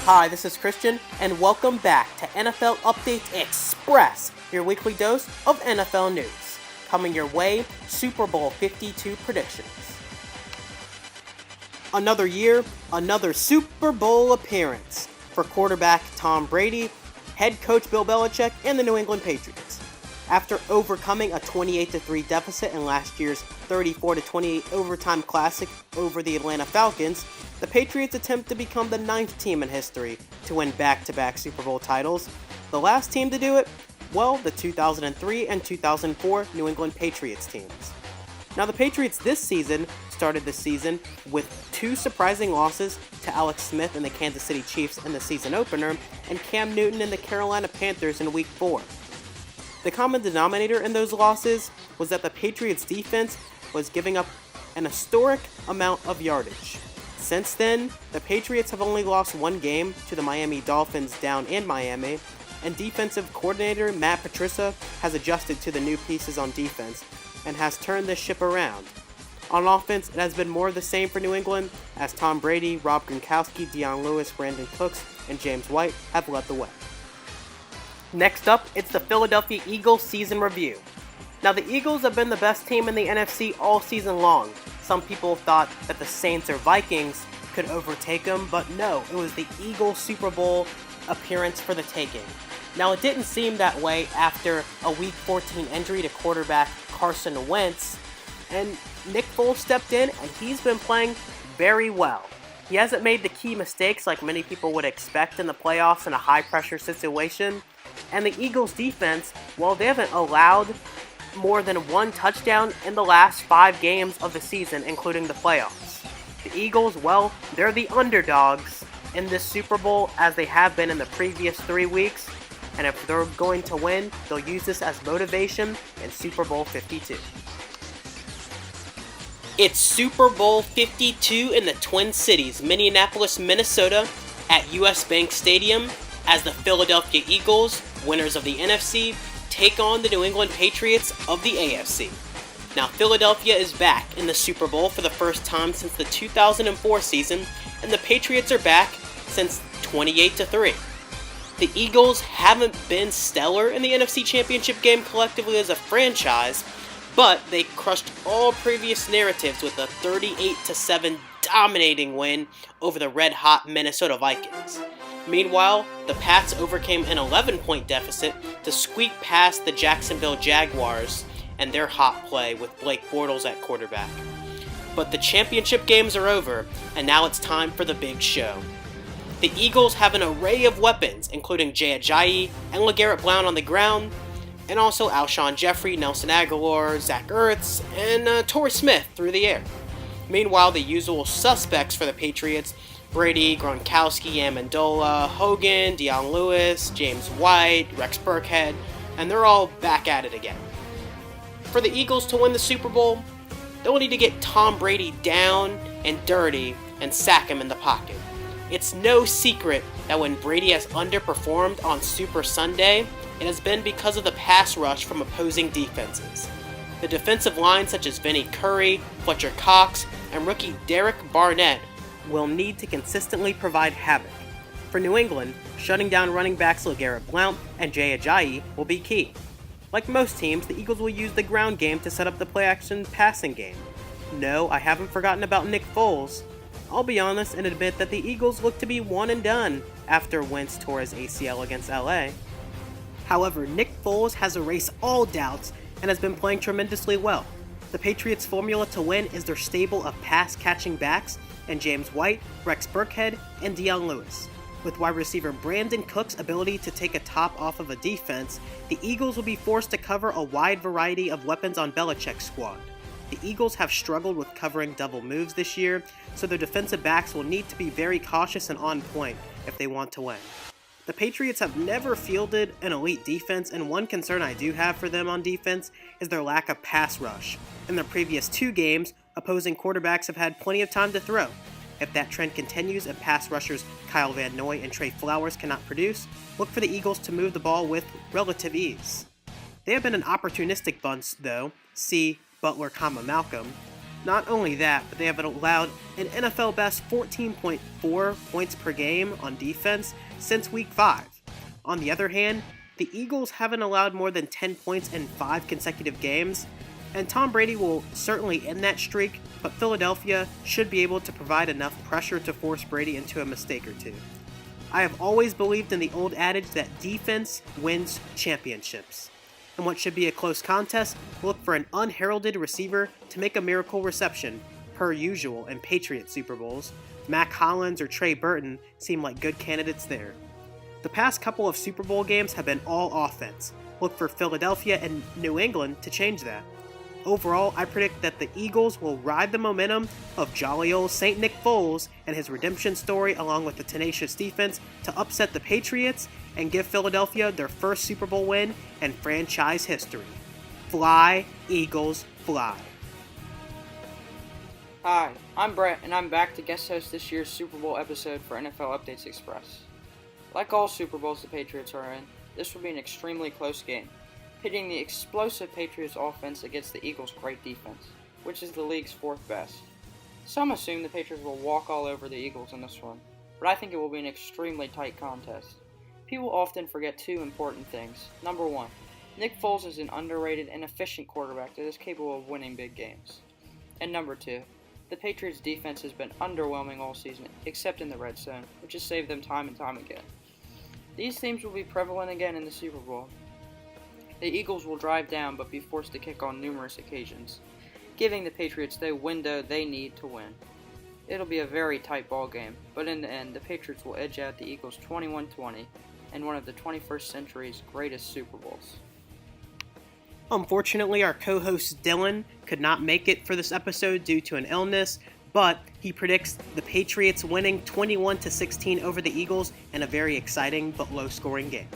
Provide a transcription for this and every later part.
Hi, this is Christian, and welcome back to NFL Updates Express, your weekly dose of NFL news. Coming your way, Super Bowl 52 predictions. Another year, another Super Bowl appearance for quarterback Tom Brady, head coach Bill Belichick, and the New England Patriots. After overcoming a 28-3 deficit in last year's 34-28 overtime classic over the Atlanta Falcons, the Patriots attempt to become the 9th team in history to win back-to-back Super Bowl titles. The last team to do it? Well, the 2003 and 2004 New England Patriots teams. Now, the Patriots this season started the season with 2 surprising losses to Alex Smith and the Kansas City Chiefs in the season opener, and Cam Newton and the Carolina Panthers in Week 4. The common denominator in those losses was that the Patriots defense was giving up an historic amount of yardage. Since then, the Patriots have only lost 1 game to the Miami Dolphins down in Miami, and defensive coordinator Matt Patricia has adjusted to the new pieces on defense and has turned the ship around. On offense, it has been more of the same for New England, as Tom Brady, Rob Gronkowski, Dion Lewis, Brandon Cooks, and James White have led the way. Next up, it's the Philadelphia Eagles season review. Now, the Eagles have been the best team in the NFC all season long. Some people thought that the Saints or Vikings could overtake them, but no, it was the Eagles Super Bowl appearance for the taking. Now, it didn't seem that way after a Week 14 injury to quarterback Carson Wentz, and Nick Foles stepped in, and he's been playing very well. He hasn't made the key mistakes like many people would expect in the playoffs in a high-pressure situation. And the Eagles defense, well, they haven't allowed more than 1 touchdown in the last 5 games of the season, including the playoffs. The Eagles, well, they're the underdogs in this Super Bowl, as they have been in the previous 3 weeks. And if they're going to win, they'll use this as motivation in Super Bowl 52. It's Super Bowl 52 in the Twin Cities, Minneapolis, Minnesota, at US Bank Stadium, as the Philadelphia Eagles, winners of the NFC, take on the New England Patriots of the AFC. Now, Philadelphia is back in the Super Bowl for the first time since the 2004 season, and the Patriots are back since 28-3. The Eagles haven't been stellar in the NFC Championship game collectively as a franchise, but they crushed all previous narratives with a 38-7 dominating win over the red-hot Minnesota Vikings. Meanwhile, the Pats overcame an 11-point deficit to squeak past the Jacksonville Jaguars and their hot play with Blake Bortles at quarterback. But the championship games are over, and now it's time for the big show. The Eagles have an array of weapons, including Jay Ajayi and Legarrette Blount on the ground, and also Alshon Jeffrey, Nelson Aguilar, Zach Ertz, and Torrey Smith through the air. Meanwhile, the usual suspects for the Patriots, Brady, Gronkowski, Amendola, Hogan, Dion Lewis, James White, Rex Burkhead, and they're all back at it again. For the Eagles to win the Super Bowl, they'll need to get Tom Brady down and dirty and sack him in the pocket. It's no secret that when Brady has underperformed on Super Sunday, it has been because of the pass rush from opposing defenses. The defensive line, such as Vinnie Curry, Fletcher Cox, and rookie Derek Barnett, will need to consistently provide havoc. For New England, shutting down running backs Legarrette Blount and Jay Ajayi will be key. Like most teams, the Eagles will use the ground game to set up the play-action passing game. No, I haven't forgotten about Nick Foles. I'll be honest and admit that the Eagles look to be one and done after Wentz tore his ACL against LA. However, Nick Foles has erased all doubts and has been playing tremendously well. The Patriots' formula to win is their stable of pass-catching backs and James White, Rex Burkhead, and Dion Lewis. With wide receiver Brandon Cook's ability to take a top off of a defense, the Eagles will be forced to cover a wide variety of weapons on Belichick's squad. The Eagles have struggled with covering double moves this year, so their defensive backs will need to be very cautious and on point if they want to win. The Patriots have never fielded an elite defense, and one concern I do have for them on defense is their lack of pass rush. In their previous 2 games, opposing quarterbacks have had plenty of time to throw. If that trend continues and pass rushers Kyle Van Noy and Trey Flowers cannot produce, look for the Eagles to move the ball with relative ease. They have been an opportunistic bunch, though. See Butler, Malcolm. Not only that, but they have allowed an NFL best 14.4 points per game on defense since Week 5. On the other hand, the Eagles haven't allowed more than 10 points in 5 consecutive games, and Tom Brady will certainly end that streak, but Philadelphia should be able to provide enough pressure to force Brady into a mistake or two. I have always believed in the old adage that defense wins championships. In what should be a close contest, look for an unheralded receiver to make a miracle reception, per usual in Patriots Super Bowls. Mac Hollins or Trey Burton seem like good candidates there. The past couple of Super Bowl games have been all offense. Look for Philadelphia and New England to change that. Overall, I predict that the Eagles will ride the momentum of jolly old St. Nick Foles and his redemption story along with the tenacious defense to upset the Patriots and give Philadelphia their first Super Bowl win in franchise history. Fly, Eagles, fly. Hi, I'm Brett, and I'm back to guest host this year's Super Bowl episode for NFLUpdatesExpress. Like all Super Bowls the Patriots are in, this will be an extremely close game, pitting the explosive Patriots offense against the Eagles' great defense, which is the league's 4th best. Some assume the Patriots will walk all over the Eagles in this one, but I think it will be an extremely tight contest. People often forget 2 important things. Number 1, Nick Foles is an underrated and efficient quarterback that is capable of winning big games. And number 2, the Patriots' defense has been underwhelming all season, except in the red zone, which has saved them time and time again. These themes will be prevalent again in the Super Bowl. The Eagles will drive down but be forced to kick on numerous occasions, giving the Patriots the window they need to win. It'll be a very tight ball game, but in the end, the Patriots will edge out the Eagles 21-20 in one of the 21st century's greatest Super Bowls. Unfortunately, our co-host Dylan could not make it for this episode due to an illness, but he predicts the Patriots winning 21-16 over the Eagles in a very exciting but low-scoring game.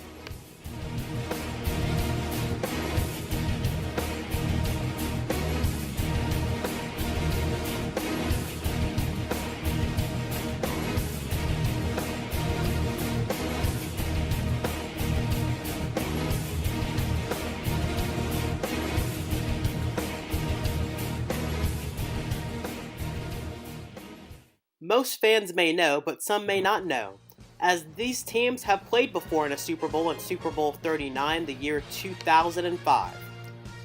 Most fans may know, but some may not know, as these teams have played before in a Super Bowl in Super Bowl 39 the year 2005.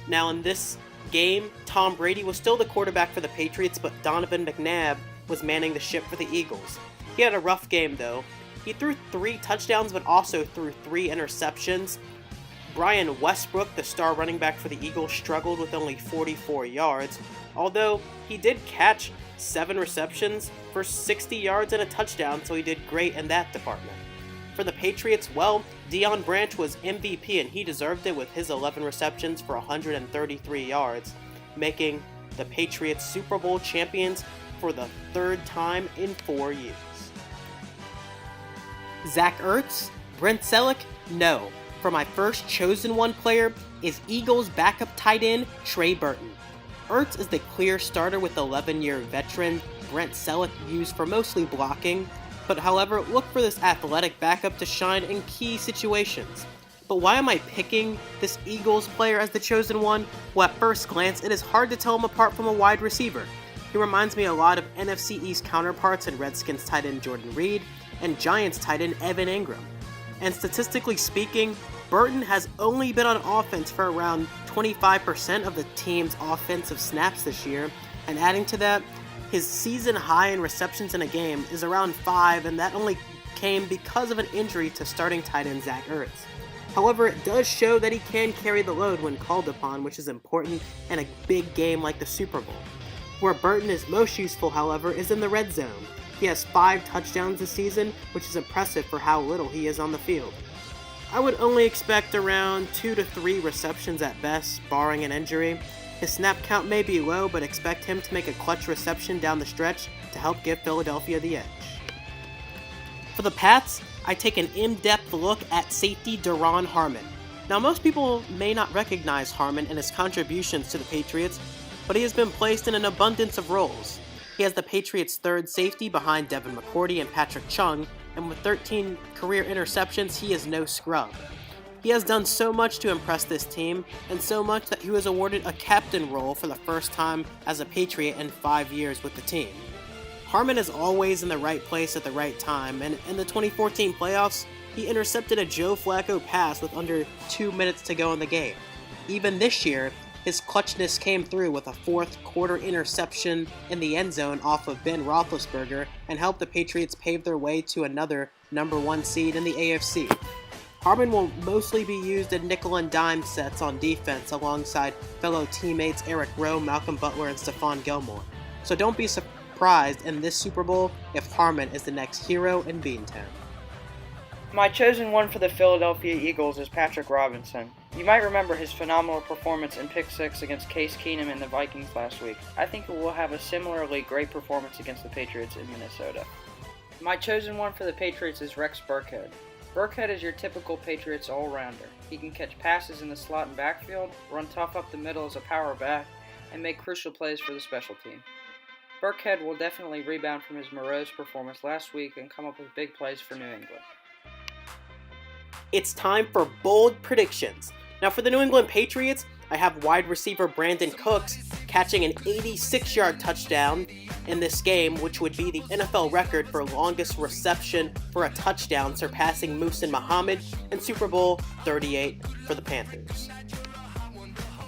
Now in this game, Tom Brady was still the quarterback for the Patriots, but Donovan McNabb was manning the ship for the Eagles. He had a rough game though. He threw 3 touchdowns but also threw 3 interceptions. Brian Westbrook, the star running back for the Eagles, struggled with only 44 yards, although he did catch 7 receptions for 60 yards and a touchdown, so he did great in that department. For the Patriots, well, Deion Branch was MVP and he deserved it with his 11 receptions for 133 yards, making the Patriots Super Bowl champions for the 3rd time in 4 years. Zach Ertz? Brent Selleck? No. For my first chosen one player is Eagles backup tight end Trey Burton. Ertz is the clear starter with 11-year veteran Brent Selleck used for mostly blocking, but however, look for this athletic backup to shine in key situations. But why am I picking this Eagles player as the chosen one? Well, at first glance, it is hard to tell him apart from a wide receiver. He reminds me a lot of NFC East counterparts in Redskins tight end Jordan Reed and Giants tight end Evan Ingram. And statistically speaking, Burton has only been on offense for around 25% of the team's offensive snaps this year, and adding to that, his season high in receptions in a game is around 5, and that only came because of an injury to starting tight end Zach Ertz. However, it does show that he can carry the load when called upon, which is important in a big game like the Super Bowl. Where Burton is most useful, however, is in the red zone. He has 5 touchdowns this season, which is impressive for how little he is on the field. I would only expect around 2 to 3 receptions at best, barring an injury. His snap count may be low, but expect him to make a clutch reception down the stretch to help give Philadelphia the edge. For the Pats, I take an in-depth look at safety Duron Harmon. Now, most people may not recognize Harmon and his contributions to the Patriots, but he has been placed in an abundance of roles. He has the Patriots' 3rd safety behind Devin McCourty and Patrick Chung, and with 13 career interceptions, he is no scrub. He has done so mumuch to impress this team, and so much that he was awarded a captain role for the first time as a Patriot in 5 years with the team. Harmon is always in the right place at the right time, and in the 2014 playoffs, he intercepted a Joe Flacco pass with under 2 minutes to go in the game. Even this year, his clutchness came through with a fourth-quarter interception in the end zone off of Ben Roethlisberger and helped the Patriots pave their way to another number 1 seed in the AFC. Harmon will mostly be used in nickel and dime sets on defense alongside fellow teammates Eric Rowe, Malcolm Butler, and Stephon Gilmore. So don't be surprised in this Super Bowl if Harmon is the next hero in Beantown. My chosen one for the Philadelphia Eagles is Patrick Robinson. You might remember his phenomenal performance in Pick 6 against Case Keenum and the Vikings last week. I think he will have a similarly great performance against the Patriots in Minnesota. My chosen one for the Patriots is Rex Burkhead. Burkhead is your typical Patriots all-rounder. He can catch passes in the slot and backfield, run tough up the middle as a power back, and make crucial plays for the special team. Burkhead will definitely rebound from his morose performance last week and come up with big plays for New England. It's time for bold predictions. Now for the New England Patriots, I have wide receiver Brandon Cooks catching an 86-yard touchdown in this game, which would be the NFL record for longest reception for a touchdown, surpassing Muhsin Muhammad in Super Bowl 38 for the Panthers.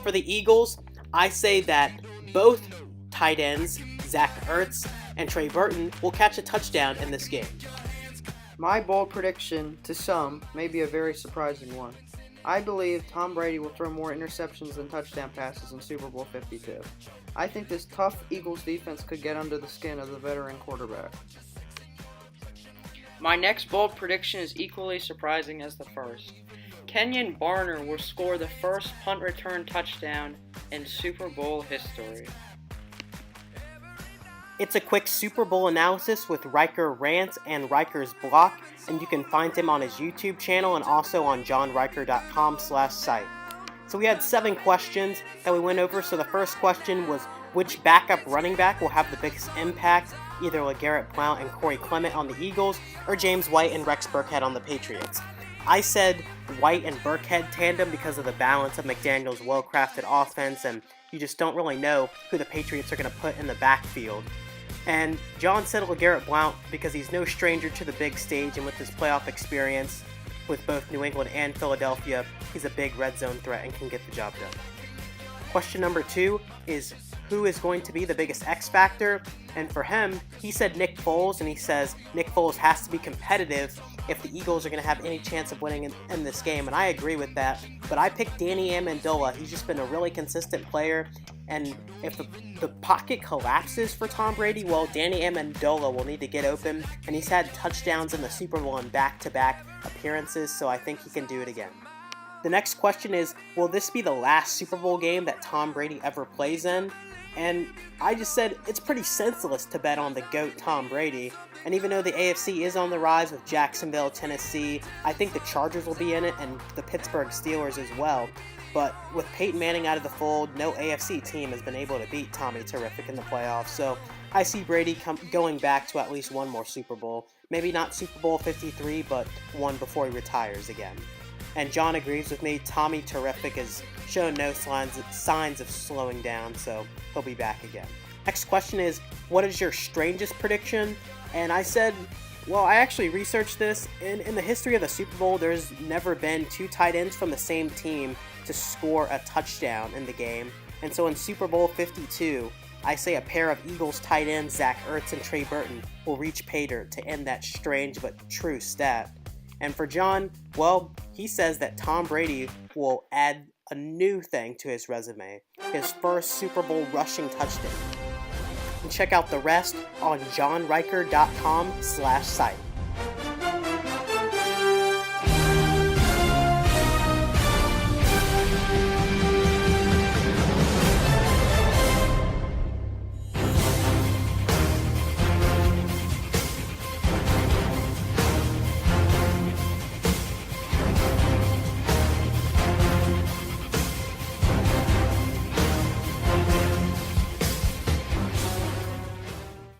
For the Eagles, I say that both tight ends, Zach Ertz and Trey Burton, will catch a touchdown in this game. My bold prediction, to some, may be a very surprising one. I believe Tom Brady will throw more interceptions than touchdown passes in Super Bowl 52. I think this tough Eagles defense could get under the skin of the veteran quarterback. My next bold prediction is equally surprising as the first. Kenyon Barner will score the first punt return touchdown in Super Bowl history. It's a quick Super Bowl analysis with Riker Rants and Riker's Block, and you can find him on his YouTube channel and also on johnriker.com/site. So we had 7 questions that we went over. So the first question was, which backup running back will have the biggest impact, either Legarrette, Blount, and Corey Clement on the Eagles, or James White and Rex Burkhead on the Patriots? I said White and Burkhead tandem because of the balance of McDaniel's well-crafted offense, and you just don't really know who the Patriots are going to put in the backfield. And John said Legarrette Blount because he's no stranger to the big stage, and with his playoff experience with both New England and Philadelphia, he's a big red zone threat and can get the job done. Question number 2 is, who is going to be the biggest X factor? And for him, he said Nick Foles, and he says Nick Foles has to be competitive if the Eagles are going to have any chance of winning in this game, and I agree with that. But I picked Danny Amendola. He's just been a really consistent player, and if the pocket collapses for Tom Brady, well, Danny Amendola will need to get open, and he's had touchdowns in the Super Bowl in back-to-back appearances, so I think he can do it again. The next question is, will this be the last Super Bowl game that Tom Brady ever plays in? And I just said it's pretty senseless to bet on the GOAT Tom Brady. And even though the AFC is on the rise with Jacksonville, Tennessee, I think the Chargers will be in it and the Pittsburgh Steelers as well. But with Peyton Manning out of the fold, no AFC team has been able to beat Tommy Terrific in the playoffs. So I see Brady going back to at least one more Super Bowl. Maybe not Super Bowl 53, but one before he retires again. And John agrees with me. Tommy Terrific has shown no signs of slowing down, so he'll be back again. Next question is, what is your strangest prediction? And I said, well, I actually researched this. In the history of the Super Bowl, there's never been 2 tight ends from the same team to score a touchdown in the game. And so in Super Bowl 52, I say a pair of Eagles tight ends, Zach Ertz and Trey Burton, will reach pay dirt to end that strange but true stat. And for John, well, he says that Tom Brady will add a new thing to his resume, his first Super Bowl rushing touchdown. And check out the rest on johnriker.com/site.